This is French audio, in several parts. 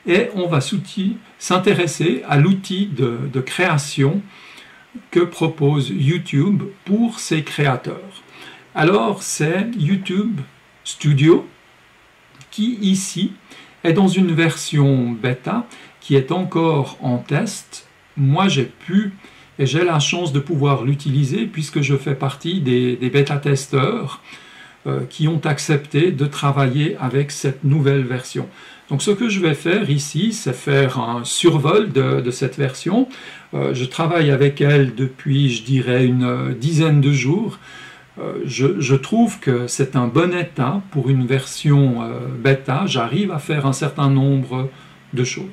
et on va s'intéresser à l'outil de création que propose YouTube pour ses créateurs. Alors c'est YouTube Studio qui ici est dans une version bêta qui est encore en test. Moi j'ai la chance de pouvoir l'utiliser puisque je fais partie des bêta-testeurs qui ont accepté de travailler avec cette nouvelle version. Donc ce que je vais faire ici, c'est faire un survol de cette version. Je travaille avec elle depuis, je dirais, une dizaine de jours. Je trouve que c'est un bon état pour une version bêta. J'arrive à faire un certain nombre de choses.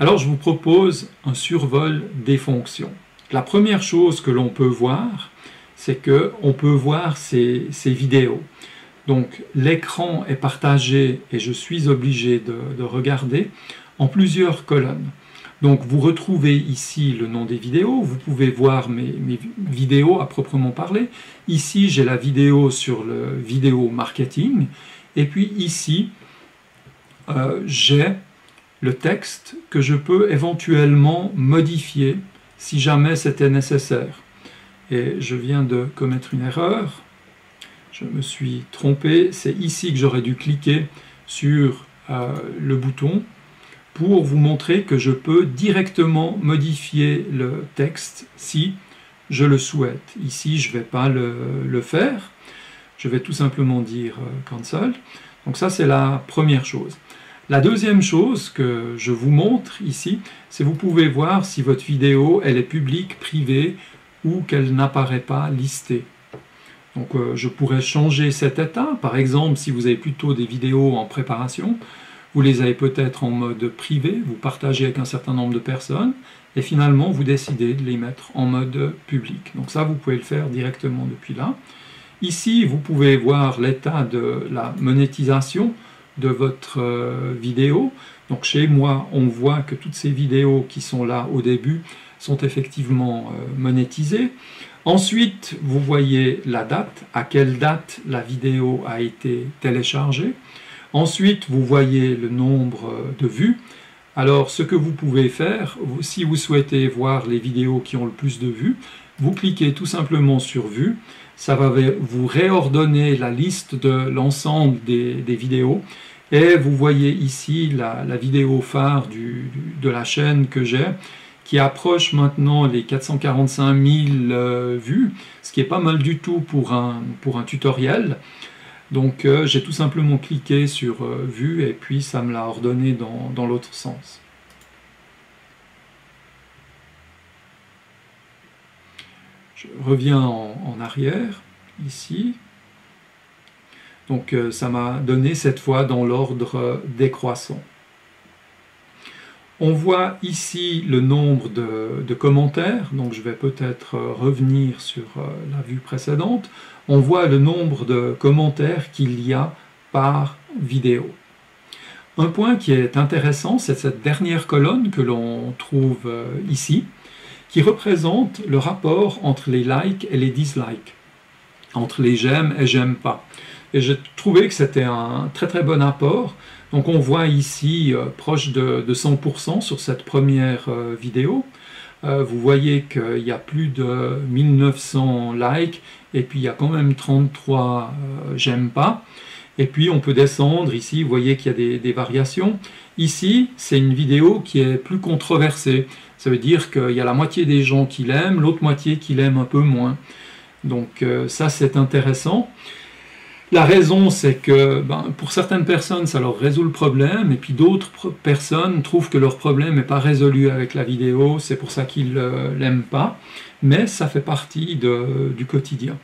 Alors je vous propose un survol des fonctions. La première chose que l'on peut voir, c'est qu'on peut voir ces vidéos. Donc l'écran est partagé et je suis obligé de regarder en plusieurs colonnes. Donc vous retrouvez ici le nom des vidéos, vous pouvez voir mes vidéos à proprement parler. Ici j'ai la vidéo sur le vidéo marketing et puis ici j'ai le texte que je peux éventuellement modifier si jamais c'était nécessaire. Et je viens de commettre une erreur. Je me suis trompé, c'est ici que j'aurais dû cliquer sur le bouton pour vous montrer que je peux directement modifier le texte si je le souhaite. Ici, je ne vais pas le faire, je vais tout simplement dire cancel. Donc ça, c'est la première chose. La deuxième chose que je vous montre ici, c'est que vous pouvez voir si votre vidéo elle est publique, privée ou qu'elle n'apparaît pas listée. Donc je pourrais changer cet état. Par exemple, si vous avez plutôt des vidéos en préparation, vous les avez peut-être en mode privé, vous partagez avec un certain nombre de personnes, et finalement vous décidez de les mettre en mode public. Donc ça, vous pouvez le faire directement depuis là. Ici, vous pouvez voir l'état de la monétisation de votre vidéo. Donc chez moi, on voit que toutes ces vidéos qui sont là au début sont effectivement monétisées. Ensuite, vous voyez la date, à quelle date la vidéo a été téléchargée. Ensuite, vous voyez le nombre de vues. Alors, ce que vous pouvez faire, si vous souhaitez voir les vidéos qui ont le plus de vues, vous cliquez tout simplement sur Vues. Ça va vous réordonner la liste de l'ensemble des vidéos. Et vous voyez ici la vidéo phare de la chaîne que j'ai, qui approche maintenant les 445 000 vues, ce qui est pas mal du tout pour un tutoriel. Donc j'ai tout simplement cliqué sur Vue et puis ça me l'a ordonné dans l'autre sens. Je reviens en arrière, ici. Donc ça m'a donné cette fois dans l'ordre décroissant. On voit ici le nombre de commentaires, donc je vais peut-être revenir sur la vue précédente. On voit le nombre de commentaires qu'il y a par vidéo. Un point qui est intéressant, c'est cette dernière colonne que l'on trouve ici, qui représente le rapport entre les likes et les dislikes, entre les j'aime et j'aime pas. Et j'ai trouvé que c'était un très très bon apport. Donc on voit ici proche de 100% sur cette première vidéo. Vous voyez qu'il y a plus de 1900 likes et puis il y a quand même 33 j'aime pas. Et puis on peut descendre ici, vous voyez qu'il y a des variations. Ici, c'est une vidéo qui est plus controversée. Ça veut dire qu'il y a la moitié des gens qui l'aiment, l'autre moitié qui l'aiment un peu moins. Donc ça c'est intéressant. La raison, c'est que pour certaines personnes, ça leur résout le problème, et puis d'autres personnes trouvent que leur problème n'est pas résolu avec la vidéo, c'est pour ça qu'ils ne l'aiment pas, mais ça fait partie du quotidien.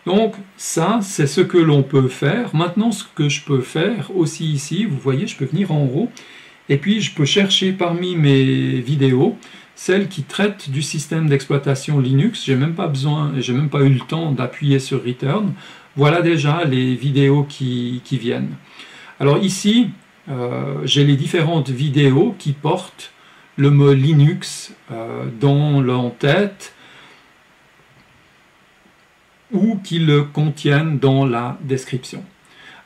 Donc ça, c'est ce que l'on peut faire. Maintenant, ce que je peux faire aussi ici, vous voyez, je peux venir en haut, et puis je peux chercher parmi mes vidéos celles qui traitent du système d'exploitation Linux. J'ai même pas besoin, j'ai même pas eu le temps d'appuyer sur Return. Voilà déjà les vidéos qui viennent. Alors ici, j'ai les différentes vidéos qui portent le mot Linux dans l'en-tête ou qui le contiennent dans la description.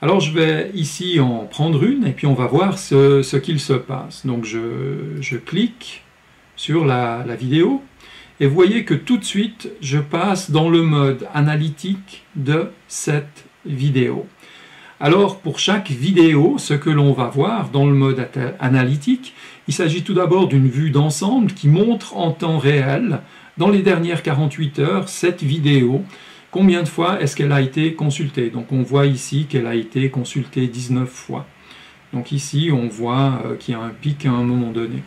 Alors je vais ici en prendre une et puis on va voir ce qu'il se passe. Donc je clique sur la vidéo et vous voyez que tout de suite je passe dans le mode analytique de cette vidéo. Alors pour chaque vidéo, ce que l'on va voir dans le mode analytique, il s'agit tout d'abord d'une vue d'ensemble qui montre en temps réel, dans les dernières 48 heures, cette vidéo. Combien de fois est-ce qu'elle a été consultée? Donc on voit ici qu'elle a été consultée 19 fois. Donc ici on voit qu'il y a un pic à un moment donné.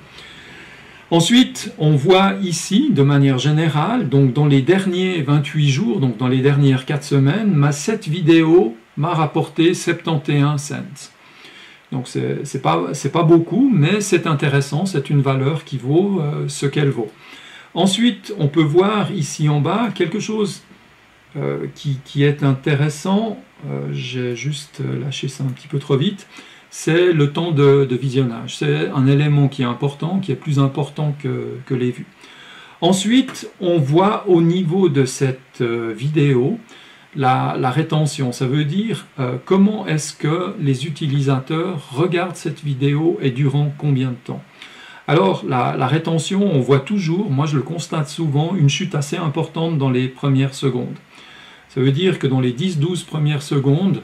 Ensuite, on voit ici, de manière générale, donc dans les derniers 28 jours, donc dans les dernières 4 semaines, cette vidéo m'a rapporté 71 cents. Donc c'est pas beaucoup, mais c'est intéressant, c'est une valeur qui vaut ce qu'elle vaut. Ensuite, on peut voir ici en bas quelque chose qui est intéressant. J'ai juste lâché ça un petit peu trop vite. C'est le temps de visionnage. C'est un élément qui est important, qui est plus important que les vues. Ensuite, on voit au niveau de cette vidéo la rétention. Ça veut dire comment est-ce que les utilisateurs regardent cette vidéo et durant combien de temps. Alors, la rétention, on voit toujours, moi je le constate souvent, une chute assez importante dans les premières secondes. Ça veut dire que dans les 10-12 premières secondes,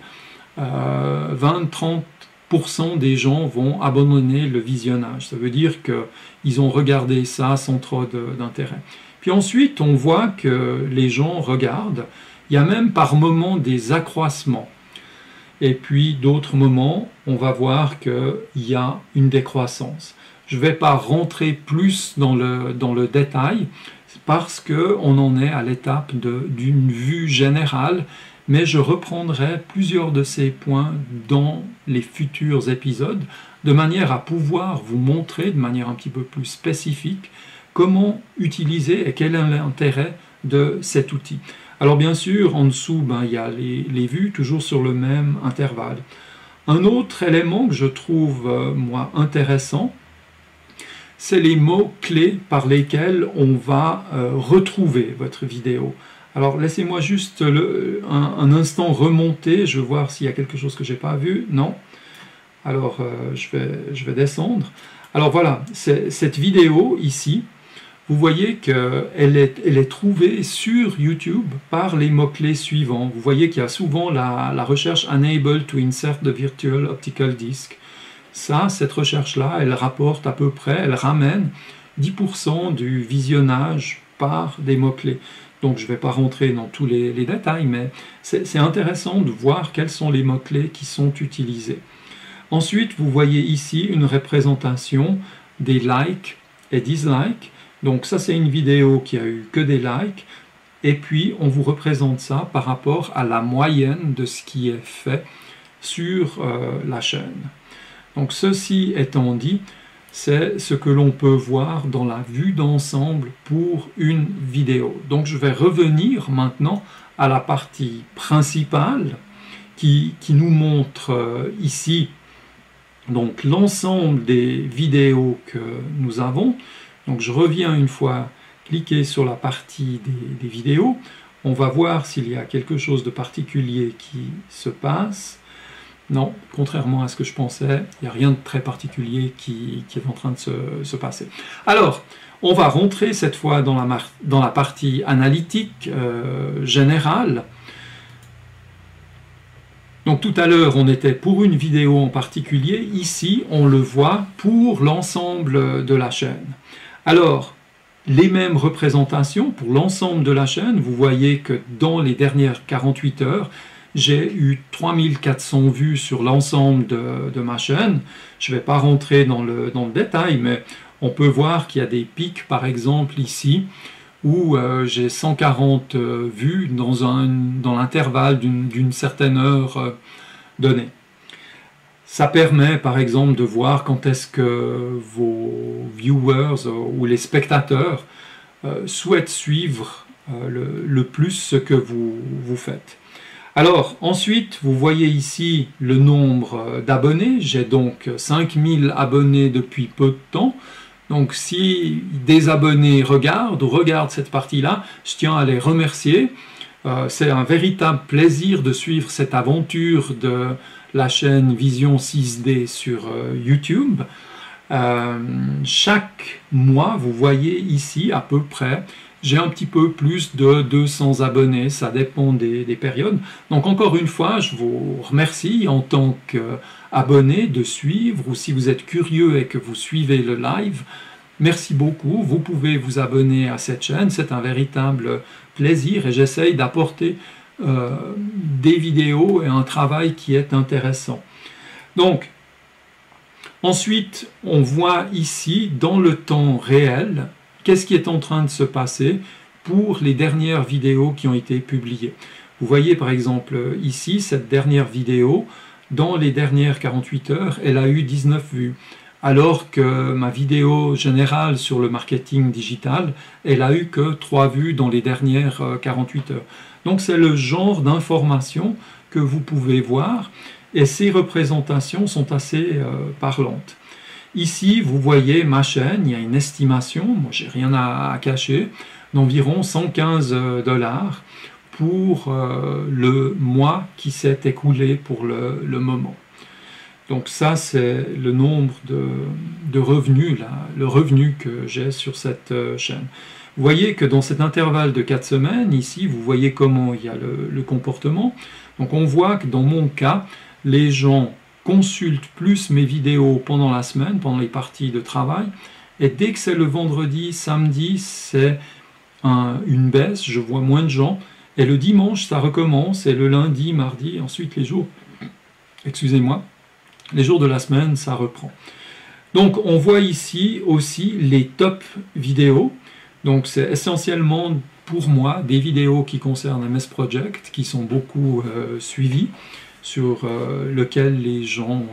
20-30% des gens vont abandonner le visionnage. Ça veut dire qu'ils ont regardé ça sans trop d'intérêt. Puis ensuite, on voit que les gens regardent. Il y a même par moments des accroissements. Et puis d'autres moments, on va voir qu'il y a une décroissance. Je ne vais pas rentrer plus dans le détail parce qu'on en est à l'étape d'une vue générale, mais je reprendrai plusieurs de ces points dans les futurs épisodes de manière à pouvoir vous montrer de manière un petit peu plus spécifique comment utiliser et quel est l'intérêt de cet outil. Alors bien sûr, en dessous, il y a les vues, toujours sur le même intervalle. Un autre élément que je trouve, moi, intéressant, c'est les mots-clés par lesquels on va retrouver votre vidéo. Alors laissez-moi juste un instant remonter, je vais voir s'il y a quelque chose que je n'ai pas vu. Non. Alors je vais descendre. Alors voilà, cette vidéo ici, vous voyez qu'elle est trouvée sur YouTube par les mots-clés suivants. Vous voyez qu'il y a souvent la recherche « Unable to insert the virtual optical disc ». Cette recherche-là, elle rapporte à peu près, elle ramène 10% du visionnage par des mots-clés. Donc je ne vais pas rentrer dans tous les détails, mais c'est intéressant de voir quels sont les mots-clés qui sont utilisés. Ensuite, vous voyez ici une représentation des likes et dislikes. Donc ça, c'est une vidéo qui a eu que des likes. Et puis, on vous représente ça par rapport à la moyenne de ce qui est fait sur la chaîne. Donc ceci étant dit, c'est ce que l'on peut voir dans la vue d'ensemble pour une vidéo. Donc je vais revenir maintenant à la partie principale qui nous montre ici donc l'ensemble des vidéos que nous avons. Donc je reviens une fois cliquer sur la partie des vidéos. On va voir s'il y a quelque chose de particulier qui se passe. Non, contrairement à ce que je pensais, il n'y a rien de très particulier qui est en train de se passer. Alors, on va rentrer cette fois dans la partie analytique générale. Donc tout à l'heure, on était pour une vidéo en particulier. Ici, on le voit pour l'ensemble de la chaîne. Alors, les mêmes représentations pour l'ensemble de la chaîne. Vous voyez que dans les dernières 48 heures, j'ai eu 3400 vues sur l'ensemble de ma chaîne. Je ne vais pas rentrer dans le détail, mais on peut voir qu'il y a des pics, par exemple ici, où j'ai 140 vues dans l'intervalle d'une certaine heure donnée. Ça permet, par exemple, de voir quand est-ce que vos viewers ou les spectateurs souhaitent suivre le plus ce que vous faites. Alors, ensuite, vous voyez ici le nombre d'abonnés. J'ai donc 5000 abonnés depuis peu de temps. Donc, si des abonnés regardent cette partie-là, je tiens à les remercier. C'est un véritable plaisir de suivre cette aventure de la chaîne Vision 6D sur YouTube. Chaque mois, vous voyez ici à peu près, j'ai un petit peu plus de 200 abonnés, ça dépend des périodes. Donc encore une fois, je vous remercie en tant qu'abonné de suivre, ou si vous êtes curieux et que vous suivez le live, merci beaucoup. Vous pouvez vous abonner à cette chaîne, c'est un véritable plaisir et j'essaye d'apporter des vidéos et un travail qui est intéressant. Donc, ensuite, on voit ici, dans le temps réel, qu'est-ce qui est en train de se passer pour les dernières vidéos qui ont été publiées. Vous voyez par exemple ici, cette dernière vidéo, dans les dernières 48 heures, elle a eu 19 vues. Alors que ma vidéo générale sur le marketing digital, elle a eu que 3 vues dans les dernières 48 heures. Donc c'est le genre d'information que vous pouvez voir, et ces représentations sont assez parlantes. Ici, vous voyez ma chaîne, il y a une estimation, moi j'ai rien à cacher, d'environ 115 $ pour le mois qui s'est écoulé pour le moment. Donc ça, c'est le nombre de revenus, là, le revenu que j'ai sur cette chaîne. Vous voyez que dans cet intervalle de 4 semaines, ici, vous voyez comment il y a le comportement. Donc on voit que dans mon cas, les gens consultent plus mes vidéos pendant la semaine, pendant les parties de travail, et dès que c'est le vendredi, samedi, c'est une baisse, je vois moins de gens, et le dimanche, ça recommence, et le lundi, mardi, ensuite les jours, excusez-moi, les jours de la semaine, ça reprend. Donc on voit ici aussi les top vidéos. Donc c'est essentiellement pour moi des vidéos qui concernent MS Project, qui sont beaucoup suivies, sur lequel les gens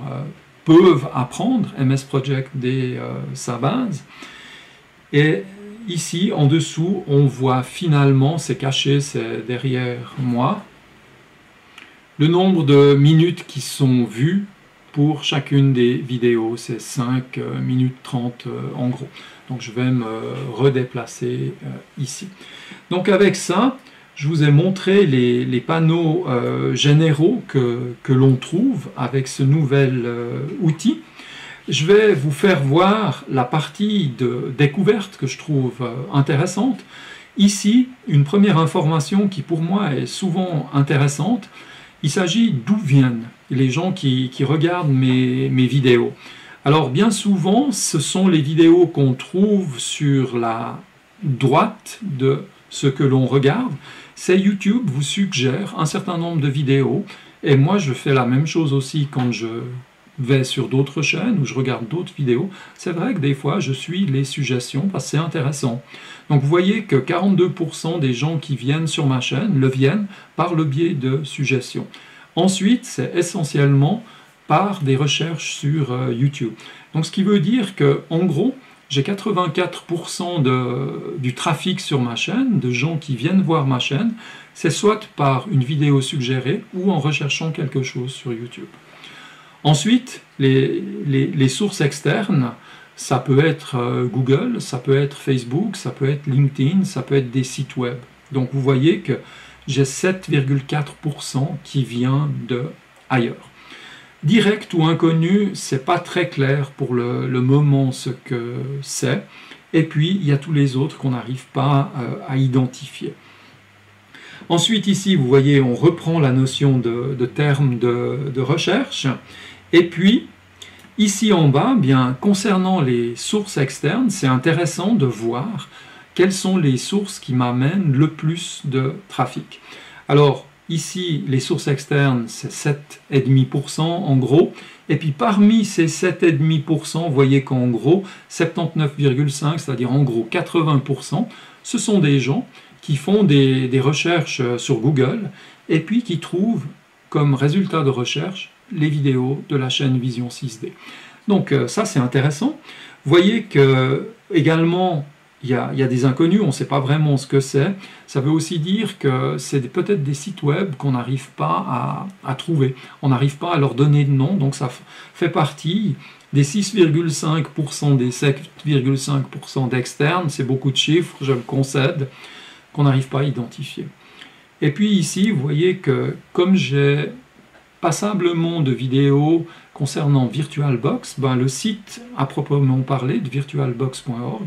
peuvent apprendre MS Project dès sa base. Et ici, en dessous, on voit finalement, c'est caché, c'est derrière moi, le nombre de minutes qui sont vues pour chacune des vidéos. C'est 5 minutes 30 en gros. Donc je vais me redéplacer ici. Donc avec ça, je vous ai montré les panneaux généraux que l'on trouve avec ce nouvel outil. Je vais vous faire voir la partie de découverte que je trouve intéressante. Ici, une première information qui pour moi est souvent intéressante. Il s'agit d'où viennent les gens qui regardent mes vidéos. Alors bien souvent, ce sont les vidéos qu'on trouve sur la droite de ce que l'on regarde. C'est YouTube vous suggère un certain nombre de vidéos, et moi je fais la même chose aussi quand je vais sur d'autres chaînes ou je regarde d'autres vidéos. C'est vrai que des fois je suis les suggestions parce que c'est intéressant. Donc vous voyez que 42% des gens qui viennent sur ma chaîne le viennent par le biais de suggestions. Ensuite, c'est essentiellement par des recherches sur YouTube. Donc ce qui veut dire que en gros, j'ai 84% du trafic sur ma chaîne, de gens qui viennent voir ma chaîne, c'est soit par une vidéo suggérée ou en recherchant quelque chose sur YouTube. Ensuite, les sources externes, ça peut être Google, ça peut être Facebook, ça peut être LinkedIn, ça peut être des sites web. Donc vous voyez que j'ai 7,4% qui vient de ailleurs. Direct ou inconnu, c'est pas très clair pour le moment ce que c'est. Et puis, il y a tous les autres qu'on n'arrive pas à identifier. Ensuite, ici, vous voyez, on reprend la notion de termes de recherche. Et puis, ici en bas, bien, concernant les sources externes, c'est intéressant de voir quelles sont les sources qui m'amènent le plus de trafic. Alors, ici, les sources externes, c'est 7,5% en gros. Et puis parmi ces 7,5%, vous voyez qu'en gros, 79,5%, c'est-à-dire en gros 80%, ce sont des gens qui font des recherches sur Google et puis qui trouvent comme résultat de recherche les vidéos de la chaîne Vision 6D. Donc ça, c'est intéressant. Vous voyez que également, il y a des inconnus, on ne sait pas vraiment ce que c'est. Ça veut aussi dire que c'est peut-être des sites web qu'on n'arrive pas à trouver. On n'arrive pas à leur donner de nom, donc ça fait partie des 6,5%, des 7,5% d'externes. C'est beaucoup de chiffres, je le concède, qu'on n'arrive pas à identifier. Et puis ici, vous voyez que comme j'ai passablement de vidéos concernant VirtualBox, le site à proprement parler de virtualbox.org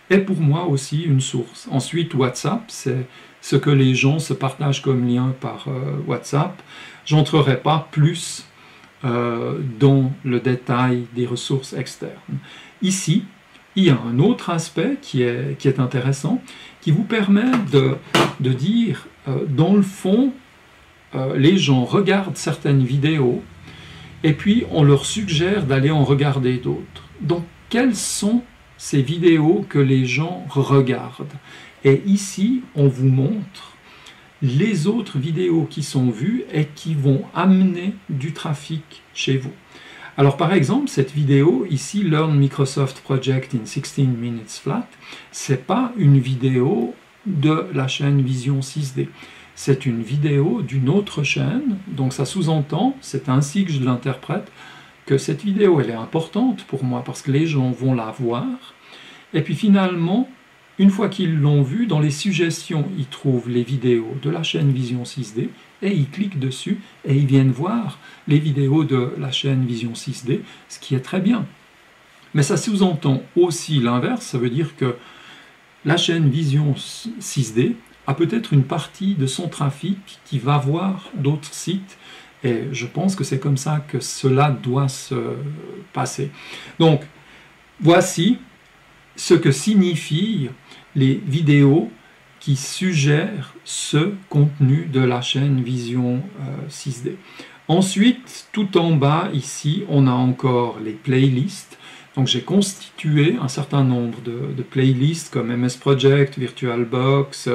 est pour moi aussi une source. Ensuite, WhatsApp, c'est ce que les gens se partagent comme lien par WhatsApp. J'entrerai pas plus dans le détail des ressources externes. Ici, il y a un autre aspect qui est intéressant, qui vous permet de dire, dans le fond, les gens regardent certaines vidéos, et puis on leur suggère d'aller en regarder d'autres. Donc, quelles sont ces vidéos que les gens regardent? Et ici, on vous montre les autres vidéos qui sont vues et qui vont amener du trafic chez vous. Alors par exemple, cette vidéo ici, Learn Microsoft Project in 16 minutes flat, c'est pas une vidéo de la chaîne Vision 6D. C'est une vidéo d'une autre chaîne, donc ça sous-entend, c'est ainsi que je l'interprète, que cette vidéo elle est importante pour moi parce que les gens vont la voir. Et puis finalement, une fois qu'ils l'ont vue, dans les suggestions, ils trouvent les vidéos de la chaîne Vision 6D et ils cliquent dessus et ils viennent voir les vidéos de la chaîne Vision 6D, ce qui est très bien. Mais ça sous-entend aussi l'inverse, ça veut dire que la chaîne Vision 6D a peut-être une partie de son trafic qui va voir d'autres sites et je pense que c'est comme ça que cela doit se passer. Donc, voici ce que signifient les vidéos qui suggèrent ce contenu de la chaîne Vision 6D. Ensuite, tout en bas, ici, on a encore les playlists. Donc j'ai constitué un certain nombre de playlists comme MS Project, VirtualBox,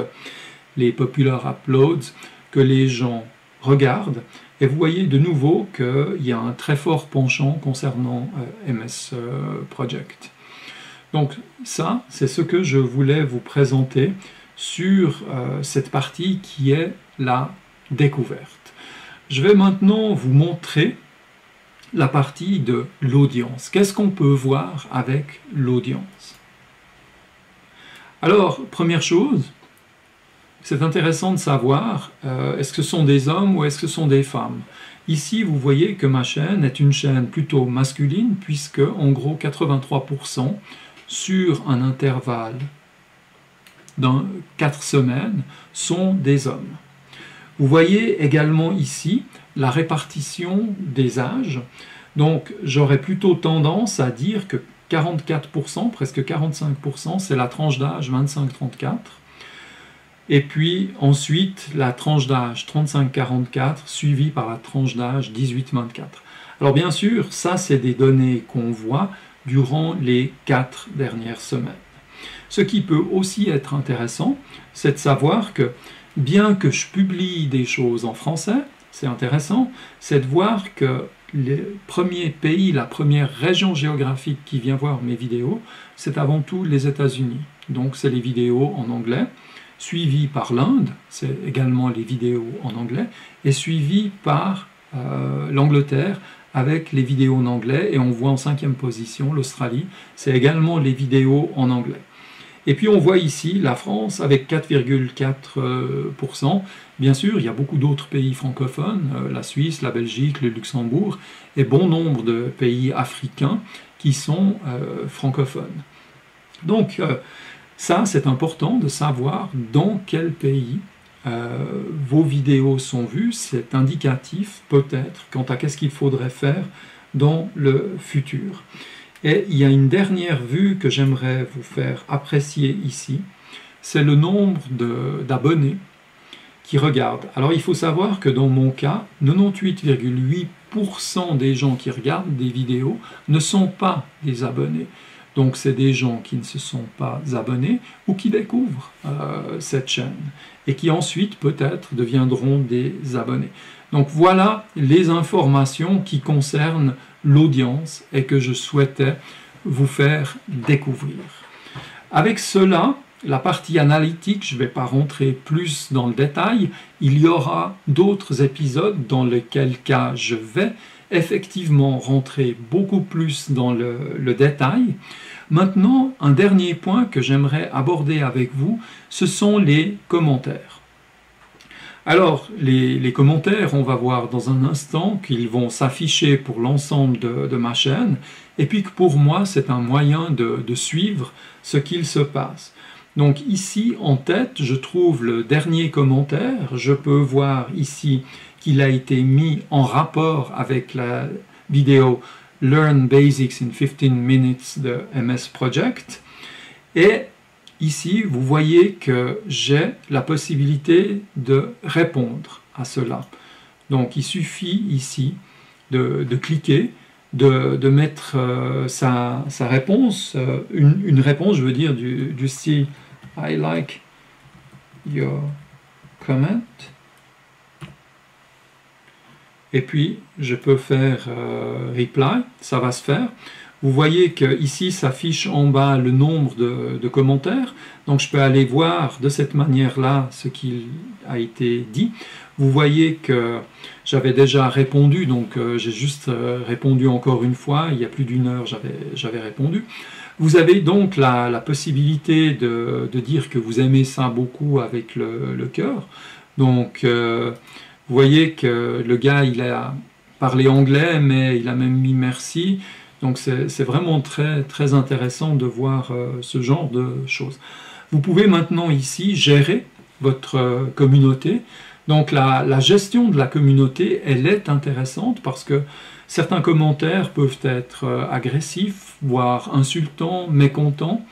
les Popular Uploads, que les gens regardent. Et vous voyez de nouveau qu'il y a un très fort penchant concernant MS Project. Donc ça, c'est ce que je voulais vous présenter sur cette partie qui est la découverte. Je vais maintenant vous montrer la partie de l'audience. Qu'est-ce qu'on peut voir avec l'audience? Alors, première chose, c'est intéressant de savoir, est-ce que ce sont des hommes ou est-ce que ce sont des femmes? Ici, vous voyez que ma chaîne est une chaîne plutôt masculine, puisque en gros 83% sur un intervalle dans 4 semaines sont des hommes. Vous voyez également ici la répartition des âges. Donc j'aurais plutôt tendance à dire que 44%, presque 45%, c'est la tranche d'âge 25-34. Et puis ensuite la tranche d'âge 35-44, suivie par la tranche d'âge 18-24. Alors bien sûr, ça c'est des données qu'on voit durant les 4 dernières semaines. Ce qui peut aussi être intéressant, c'est de savoir que bien que je publie des choses en français, c'est intéressant, c'est de voir que le premier pays, la première région géographique qui vient voir mes vidéos, c'est avant tout les États-Unis. Donc c'est les vidéos en anglais, suivi par l'Inde, c'est également les vidéos en anglais, et suivi par l'Angleterre avec les vidéos en anglais, et on voit en 5e position l'Australie, c'est également les vidéos en anglais. Et puis on voit ici la France avec 4,4%. Bien sûr, il y a beaucoup d'autres pays francophones, la Suisse, la Belgique, le Luxembourg, et bon nombre de pays africains qui sont francophones. Donc ça, c'est important de savoir dans quel pays vos vidéos sont vues. C'est indicatif peut-être quant à qu'est-ce qu'il faudrait faire dans le futur. Et il y a une dernière vue que j'aimerais vous faire apprécier ici, c'est le nombre d'abonnés qui regardent. Alors il faut savoir que dans mon cas, 98,8% des gens qui regardent des vidéos ne sont pas des abonnés. Donc c'est des gens qui ne se sont pas abonnés ou qui découvrent cette chaîne et qui ensuite peut-être deviendront des abonnés. Donc voilà les informations qui concernent l'audience et que je souhaitais vous faire découvrir. Avec cela, la partie analytique, je ne vais pas rentrer plus dans le détail, il y aura d'autres épisodes dans lesquels cas je vais effectivement rentrer beaucoup plus dans le détail. Maintenant, un dernier point que j'aimerais aborder avec vous, ce sont les commentaires. Alors, les commentaires, on va voir dans un instant qu'ils vont s'afficher pour l'ensemble de ma chaîne, et puis que pour moi, c'est un moyen de suivre ce qu'il se passe. Donc ici, en tête, je trouve le dernier commentaire. Je peux voir ici qu'il a été mis en rapport avec la vidéo Learn Basics in 15 Minutes de MS Project. Et ici, vous voyez que j'ai la possibilité de répondre à cela. Donc, il suffit ici de cliquer, de mettre sa réponse, une réponse, je veux dire, du style « I like your comment ». Et puis, je peux faire « reply », ça va se faire. Vous voyez qu'ici s'affiche en bas le nombre de commentaires, donc je peux aller voir de cette manière-là ce qu'il a été dit. Vous voyez que j'avais déjà répondu, donc j'ai juste répondu encore une fois, il y a plus d'une heure j'avais répondu. Vous avez donc la possibilité de dire que vous aimez ça beaucoup avec le cœur. Donc vous voyez que le gars il a parlé anglais, mais il a même mis merci. Donc c'est vraiment très intéressant de voir ce genre de choses. Vous pouvez maintenant ici gérer votre communauté. Donc la gestion de la communauté, elle est intéressante parce que certains commentaires peuvent être agressifs, voire insultants, mécontents.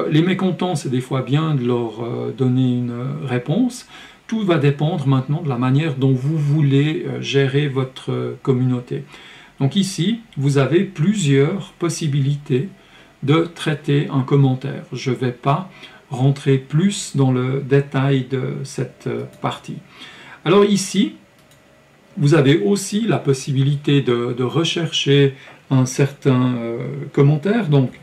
Les mécontents, c'est des fois bien de leur donner une réponse. Tout va dépendre maintenant de la manière dont vous voulez gérer votre communauté. Donc ici, vous avez plusieurs possibilités de traiter un commentaire. Je ne vais pas rentrer plus dans le détail de cette partie. Alors ici, vous avez aussi la possibilité de rechercher un certain commentaire. Donc,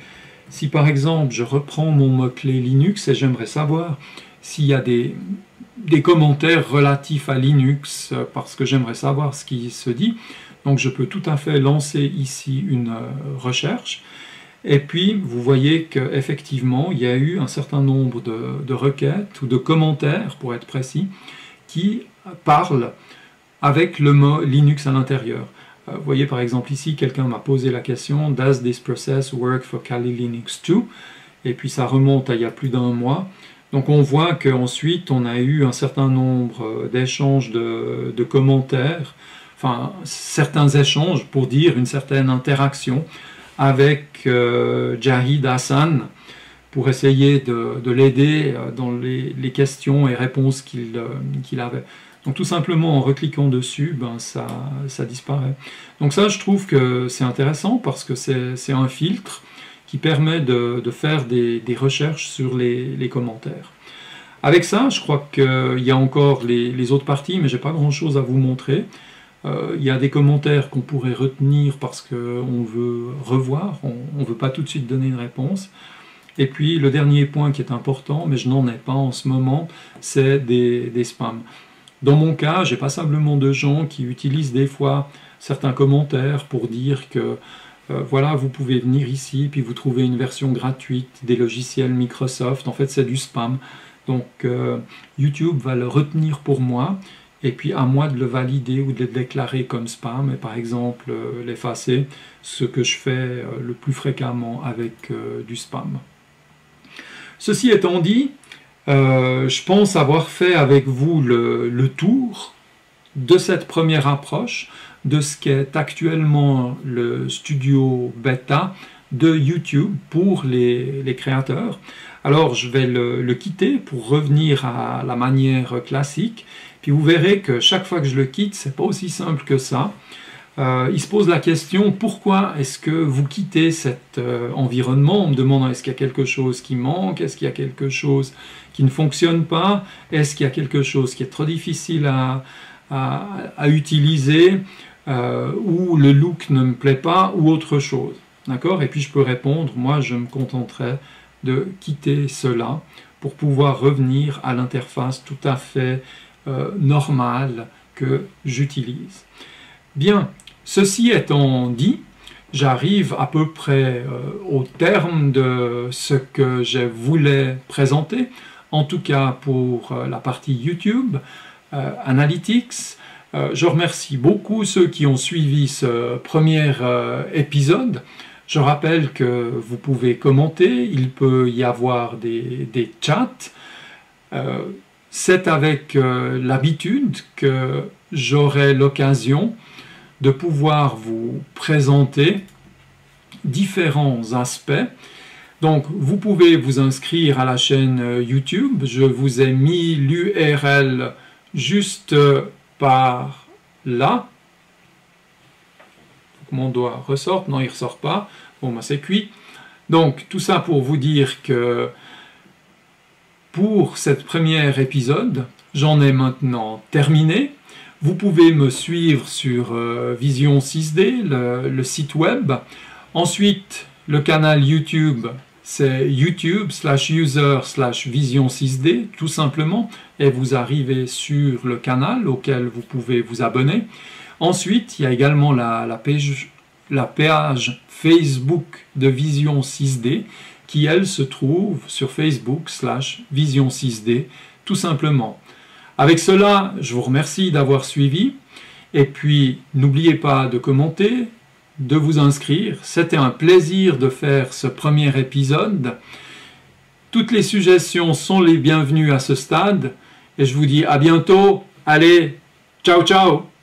si par exemple, je reprends mon mot-clé Linux et j'aimerais savoir s'il y a des commentaires relatifs à Linux, parce que j'aimerais savoir ce qui se dit, donc je peux tout à fait lancer ici une recherche. Et puis, vous voyez qu'effectivement, il y a eu un certain nombre de requêtes ou de commentaires, pour être précis, qui parlent avec le mot Linux à l'intérieur. Vous voyez par exemple ici, quelqu'un m'a posé la question « Does this process work for Kali Linux 2 ?» Et puis ça remonte à il y a plus d'un mois. Donc on voit qu'ensuite, on a eu un certain nombre d'échanges de commentaires, enfin certains échanges pour dire une certaine interaction avec Jahid Hassan pour essayer de l'aider dans les questions et réponses qu'il avait. Donc tout simplement en recliquant dessus, ben, ça disparaît. Donc ça, je trouve que c'est intéressant parce que c'est un filtre qui permet de faire des recherches sur les commentaires. Avec ça, je crois qu'il y a encore les autres parties, mais je n'ai pas grand-chose à vous montrer. Il y a des commentaires qu'on pourrait retenir parce qu'on veut revoir, on ne veut pas tout de suite donner une réponse. Et puis le dernier point qui est important, mais je n'en ai pas en ce moment, c'est des spams. Dans mon cas, j'ai passablement de gens qui utilisent des fois certains commentaires pour dire que voilà, vous pouvez venir ici, puis vous trouvez une version gratuite des logiciels Microsoft. En fait, c'est du spam. Donc YouTube va le retenir pour moi, et puis à moi de le valider ou de le déclarer comme spam, et par exemple l'effacer, ce que je fais le plus fréquemment avec du spam. Ceci étant dit, je pense avoir fait avec vous le tour de cette première approche, de ce qu'est actuellement le studio bêta de YouTube pour les créateurs. Alors je vais le quitter pour revenir à la manière classique, puis vous verrez que chaque fois que je le quitte, c'est pas aussi simple que ça. Il se pose la question, pourquoi est-ce que vous quittez cet environnement en me demandant est-ce qu'il y a quelque chose qui manque, est-ce qu'il y a quelque chose qui ne fonctionne pas, est-ce qu'il y a quelque chose qui est trop difficile à utiliser, ou le look ne me plaît pas, ou autre chose. D'accord? Et puis je peux répondre, moi je me contenterai de quitter cela pour pouvoir revenir à l'interface tout à fait normale que j'utilise. Bien, ceci étant dit, j'arrive à peu près au terme de ce que je voulais présenter, en tout cas pour la partie YouTube. Analytics. Je remercie beaucoup ceux qui ont suivi ce premier épisode. Je rappelle que vous pouvez commenter, il peut y avoir des chats. C'est avec l'habitude que j'aurai l'occasion de pouvoir vous présenter différents aspects. Donc, vous pouvez vous inscrire à la chaîne YouTube. Je vous ai mis l'URL juste par là. Mon doigt ressort. Non, il ne ressort pas. Bon, ben, c'est cuit. Donc, tout ça pour vous dire que pour cette premier épisode, j'en ai maintenant terminé. Vous pouvez me suivre sur Vision 6D, le site web. Ensuite, le canal YouTube, c'est YouTube/user/Vision 6D, tout simplement. Et vous arrivez sur le canal auquel vous pouvez vous abonner. Ensuite, il y a également la page Facebook de Vision 6D qui, elle, se trouve sur Facebook/Vision 6D, tout simplement. Avec cela, je vous remercie d'avoir suivi. Et puis, n'oubliez pas de commenter, de vous inscrire. C'était un plaisir de faire ce premier épisode. Toutes les suggestions sont les bienvenues à ce stade. Et je vous dis à bientôt. Allez, ciao ciao!